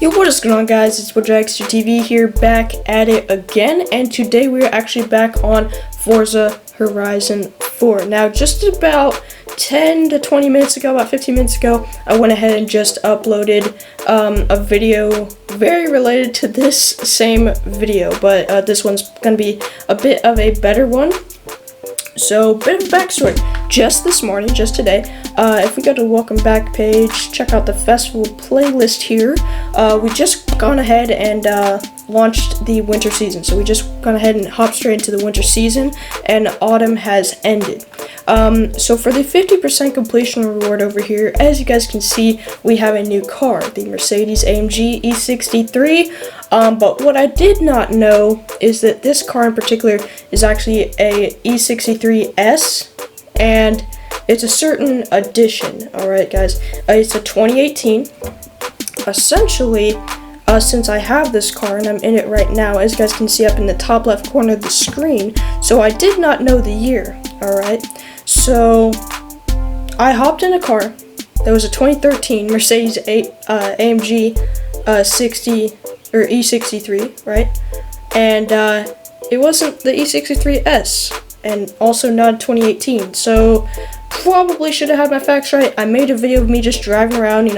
Yo, what is going on, guys? It's DragsterTV here, back at it again, and today we are actually back on Forza Horizon 4. Now, just about 10 to 20 minutes ago, about 15 minutes ago, I went ahead and just uploaded a video very related to this same video, but this one's going to be a bit of a better one. So, bit of backstory. Just this morning, just today, if we go to welcome back page, check out the festival playlist here. We just gone ahead and launched the winter season. So we just gone ahead and hopped straight into the winter season, and autumn has ended. So for the 50% completion reward over here, as you guys can see, we have a new car, the Mercedes AMG E63. But what I did not know is that this car in particular is actually a E63S, and it's a certain edition. Alright, guys, it's a 2018. Essentially, since I have this car and I'm in it right now, as you guys can see up in the top left corner of the screen, so I did not know the year. Alright, so I hopped in a car that was a 2013 Mercedes AMG E63, right? And it wasn't the E63S, and also not 2018, so probably should have had my facts right. I made a video of me just driving around,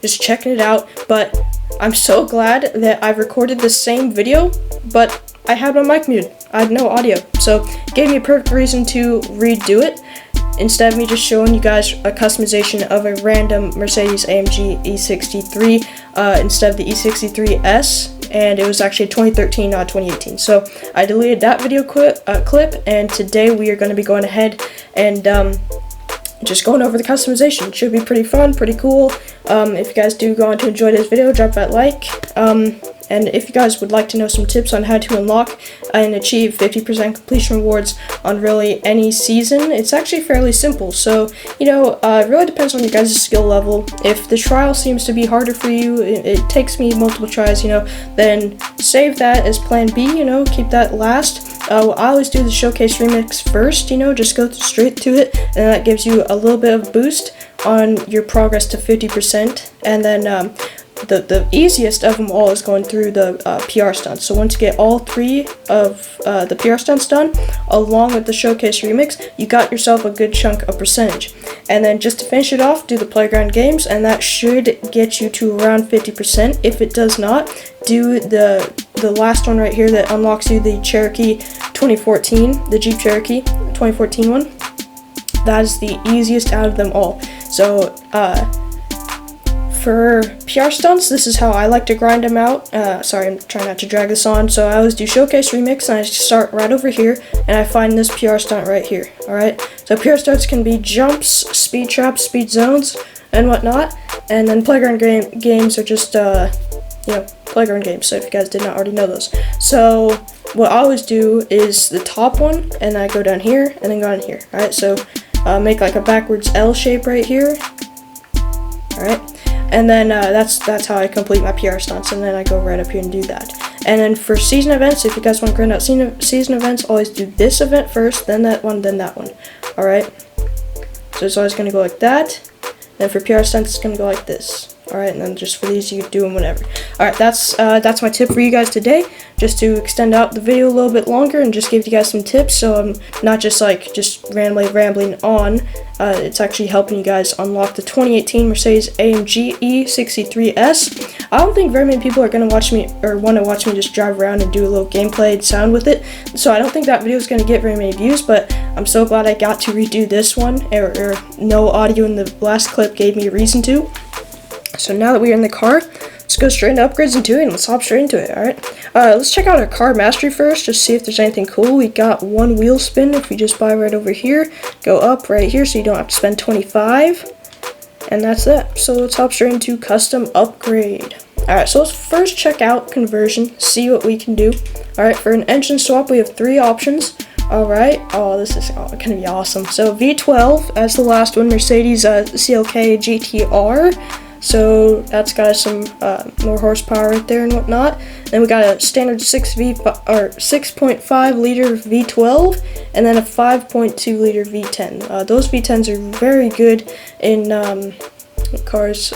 just checking it out, but I'm so glad that I've recorded the same video, but I had my mic muted. I had no audio, so it gave me a perfect reason to redo it, instead of me just showing you guys a customization of a random Mercedes AMG E63 instead of the E63S, and it was actually 2013, not 2018. So I deleted that video clip, and today we are going to be going ahead and just going over the customization. It should be pretty fun, pretty cool. If you guys do go on to enjoy this video, drop that like. And if you guys would like to know some tips on how to unlock and achieve 50% completion rewards on really any season, it's actually fairly simple. So, it really depends on your guys' skill level. If the trial seems to be harder for you, it takes me multiple tries, then save that as plan B, keep that last. I always do the showcase remix first, just go straight to it, and that gives you a little bit of a boost on your progress to 50%, and then the easiest of them all is going through the PR stunts. So once you get all three of the PR stunts done, along with the showcase remix, you got yourself a good chunk of percentage. And then just to finish it off, do the playground games, and that should get you to around 50%. If it does not, do the last one right here that unlocks you the Cherokee 2014, the Jeep Cherokee 2014 one. That is the easiest out of them all. So for PR stunts, this is how I like to grind them out. Sorry, I'm trying not to drag this on. So I always do showcase remix, and I start right over here, and I find this PR stunt right here. Alright, so PR stunts can be jumps, speed traps, speed zones, and whatnot. And then playground games are just playground games, so if you guys did not already know those. So what I always do is the top one, and I go down here, and then go down here. Alright, so make like a backwards L shape right here. Alright, and then that's how I complete my PR stunts, and then I go right up here and do that. And then for season events, if you guys want to grind out season events, always do this event first, then that one, then that one. Alright, so it's always going to go like that. Then for PR stunts, it's going to go like this. Alright, and then just for these, you can do them whenever. Alright, that's my tip for you guys today, just to extend out the video a little bit longer and just give you guys some tips, so I'm not just randomly rambling on. It's actually helping you guys unlock the 2018 Mercedes AMG E63S. I don't think very many people are going to watch me, or want to watch me just drive around and do a little gameplay sound with it, so I don't think that video is going to get very many views, but I'm so glad I got to redo this one, or no audio in the last clip gave me a reason to. So now that we're in the car, let's go straight into upgrades and do it, and let's hop straight into it. Alright, let's check out our car mastery first, just see if there's anything cool. We got one wheel spin if we just buy right over here, go up right here so you don't have to spend 25, and that's that. So let's hop straight into custom upgrade. Alright, so let's first check out conversion, see what we can do. Alright, for an engine swap, we have three options. Alright, this is gonna be awesome. So V12 as the last one, Mercedes CLK GTR. So that's got some more horsepower right there and whatnot. Then we got a standard 6.5 liter V12, and then a 5.2 liter V10. Those V10s are very good in cars.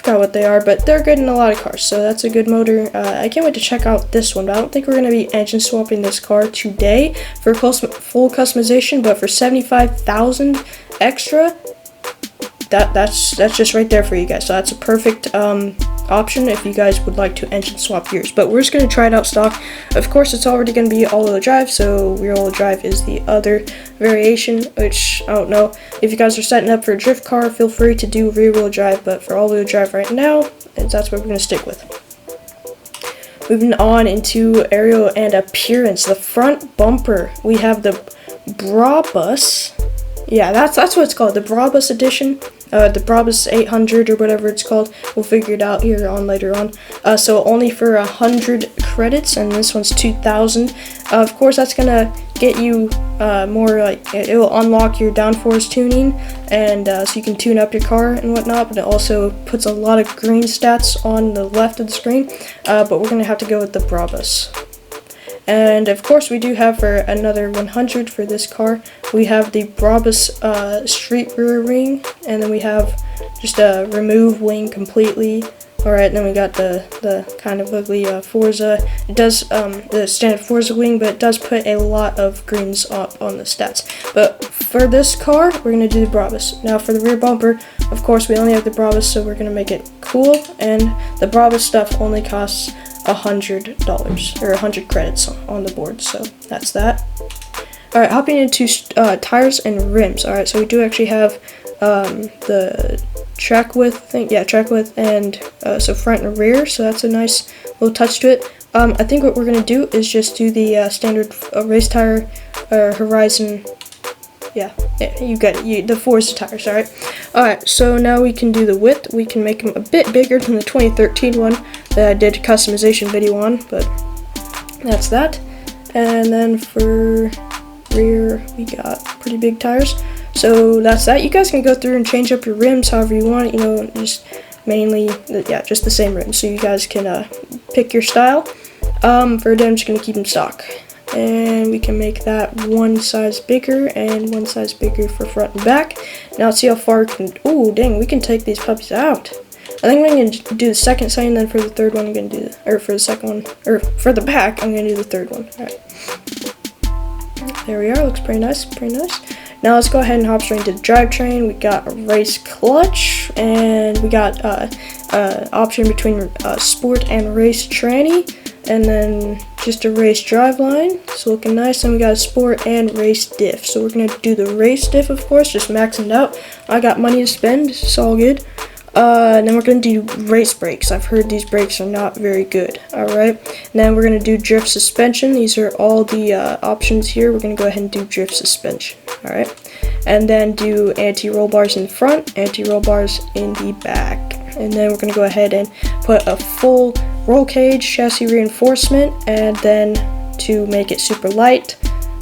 forgot what they are, but they're good in a lot of cars, so that's a good motor. I can't wait to check out this one, but I don't think we're going to be engine swapping this car today for full customization, but for 75,000 extra, that's just right there for you guys. So that's a perfect option if you guys would like to engine swap yours. But we're just going to try it out stock. Of course, it's already going to be all-wheel drive, so rear-wheel drive is the other variation, which I don't know. If you guys are setting up for a drift car, feel free to do rear-wheel drive, but for all-wheel drive right now, that's what we're going to stick with. Moving on into aerial and appearance. The front bumper, we have the BRABUS. Yeah, that's what it's called, the BRABUS edition. The BRABUS 800 or whatever it's called. We'll figure it out here on later on. So only for 100 credits, and this one's 2,000. Of course, that's gonna get you more like it will unlock your downforce tuning, and so you can tune up your car and whatnot. But it also puts a lot of green stats on the left of the screen. But we're gonna have to go with the BRABUS. And of course, we do have for another 100 for this car, we have the BRABUS street rear wing, and then we have just a remove wing completely. Alright, then we got the kind of ugly Forza. It does the standard Forza wing, but it does put a lot of greens up on the stats. But for this car, we're going to do the BRABUS. Now for the rear bumper, of course, we only have the BRABUS, so we're going to make it cool, and the BRABUS stuff only costs $100 or 100 credits on the board, so that's that. Alright, hopping into tires and rims. Alright, so we do actually have the track width thing, yeah, track width, and so front and rear, so that's a nice little touch to it. I think what we're gonna do is just do the standard race tire Horizon. Yeah, you got it, the Forza tires. Alright, so now we can do the width. We can make them a bit bigger than the 2013 one that I did a customization video on, but that's that. And then for rear, we got pretty big tires. So that's that. You guys can go through and change up your rims however you want, you know, just mainly, yeah, just the same rims. So you guys can pick your style. For today, I'm just going to keep them stock. And we can make that one size bigger and one size bigger for front and back. Now let's see how far we can, ooh, dang, we can take these puppies out. I think I'm going to do the second side, and then for the third one, I'm going to do the, or for the second one, or for the back, I'm going to do the third one. Alright. There we are, looks pretty nice, pretty nice. Now let's go ahead and hop straight into the drivetrain. We got a race clutch, and we got option between sport and race tranny, and then just a race driveline. It's looking nice, and we got a sport and race diff. So we're gonna do the race diff, of course, just maxing it out. I got money to spend, it's all good. And then we're going to do race brakes. I've heard these brakes are not very good. Alright, then we're going to do drift suspension. These are all the options here. We're going to go ahead and do drift suspension. Alright, and then do anti-roll bars in the front, anti-roll bars in the back. And then we're going to go ahead and put a full roll cage, chassis reinforcement, and then to make it super light,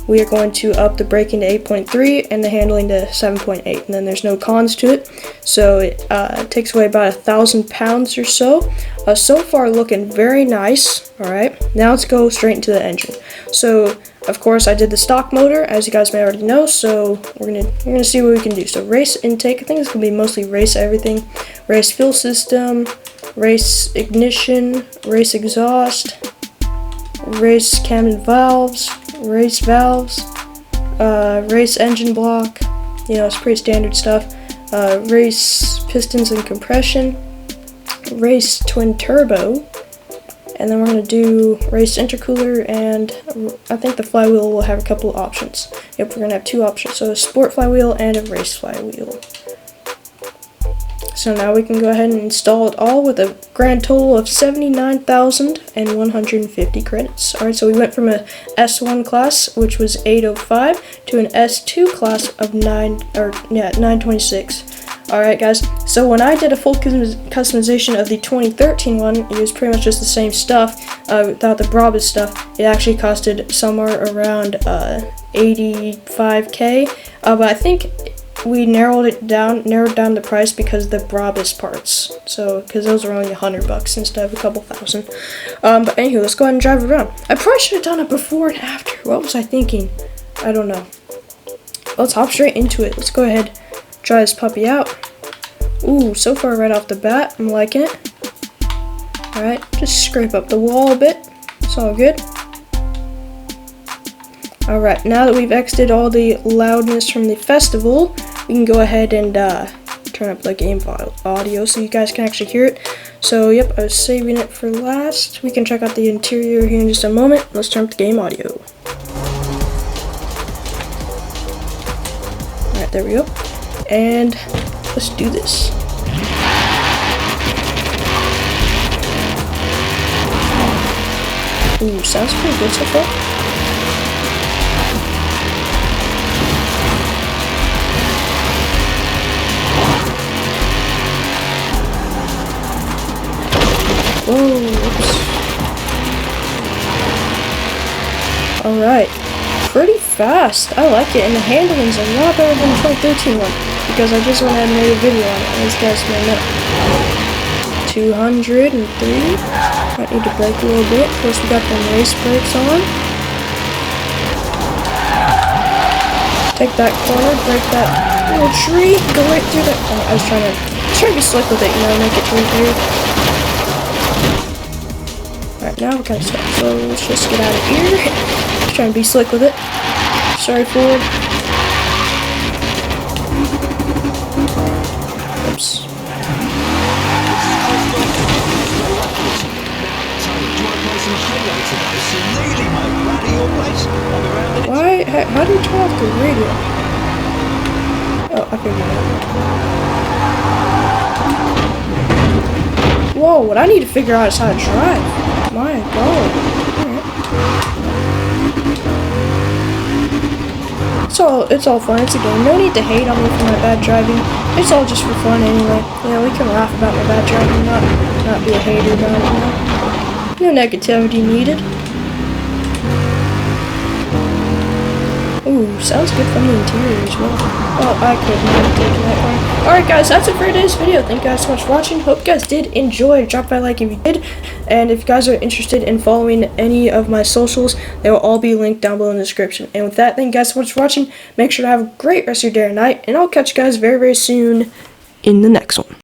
we are going to up the braking to 8.3 and the handling to 7.8, and then there's no cons to it, so it takes away about 1,000 pounds or so. So far looking very nice. Alright, now let's go straight into the engine. So of course I did the stock motor, as you guys may already know, so we're gonna see what we can do. So race intake, I think it's gonna be mostly race everything. Race fuel system, race ignition, race exhaust, race cam and valves, race valves, race engine block, you know, it's pretty standard stuff, race pistons and compression, race twin turbo, and then we're going to do race intercooler, and I think the flywheel will have a couple of options. Yep, we're going to have two options, so a sport flywheel and a race flywheel. So now we can go ahead and install it all with a grand total of 79,150 credits. Alright, so we went from a S1 class, which was 805, to an S2 class of 926. Alright guys, so when I did a full customization of the 2013 one, it was pretty much just the same stuff, without the BRABUS stuff. It actually costed somewhere around 85k, but I think we narrowed down the price because of the BRABUS parts. So, because those are only $100 instead of a couple thousand. But anywho, let's go ahead and drive around. I probably should have done it before and after. What was I thinking? I don't know. Let's hop straight into it. Let's go ahead, try this puppy out. Ooh, so far right off the bat, I'm liking it. Alright, just scrape up the wall a bit. It's all good. Alright, now that we've exited all the loudness from the festival, we can go ahead and turn up the game audio so you guys can actually hear it. So, yep, I was saving it for last. We can check out the interior here in just a moment. Let's turn up the game audio. Alright, there we go. And let's do this. Ooh, sounds pretty good so far. Whoa, whoops. Alright, pretty fast. I like it, and the handling's a lot better than the 2013 one, because I just went ahead and made a video on it, as you guys may know. 203. Might need to brake a little bit. Of course, we got the race brakes on. Take that corner, break that little tree, go right through that. Oh, I was trying to be slick with it, you know, make it really clear. Alright, now we're kind of stuck, so let's just get out of here. Just trying to be slick with it. Sorry, Ford. Oops. Why? How do you turn off the radio? Oh, I figured it out. Whoa, what I need to figure out is how to drive. My God. Alright. It's all fun. It's a game. No need to hate on me for my bad driving. It's all just for fun anyway. Yeah, we can laugh about my bad driving, not be a hater about it, you know? No negativity needed. Ooh, sounds good from the interior as well. Oh, I couldn't have taken that one. Alright guys, that's it for today's video. Thank you guys so much for watching. Hope you guys did enjoy. Drop by a like if you did. And if you guys are interested in following any of my socials, they will all be linked down below in the description. And with that, thank you guys so much for watching. Make sure to have a great rest of your day or night. And I'll catch you guys very, very soon in the next one.